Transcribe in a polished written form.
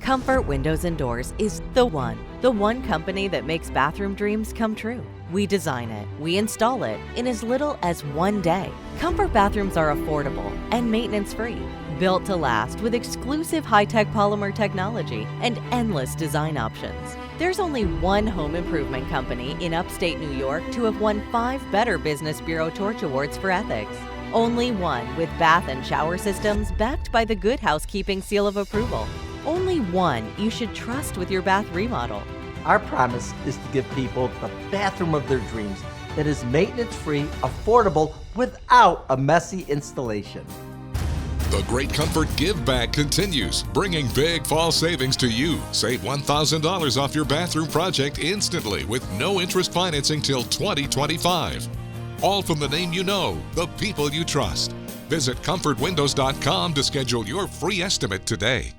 Comfort Windows and Doors is the one company that makes bathroom dreams come true. We design it, we install it in as little as 1 day. Comfort bathrooms are affordable and maintenance-free, built to last with exclusive high-tech polymer technology and endless design options. There's only one home improvement company in upstate New York to have won 5 Better Business Bureau Torch Awards for ethics. Only one with bath and shower systems backed by the Good Housekeeping seal of approval. Only one you should trust with your bath remodel. Our promise is to give people the bathroom of their dreams that is maintenance-free, affordable, without a messy installation. The Great Comfort Give Back continues, bringing big fall savings to you. Save $1,000 off your bathroom project instantly with no interest financing till 2025. All from the name you know, the people you trust. Visit comfortwindows.com to schedule your free estimate today.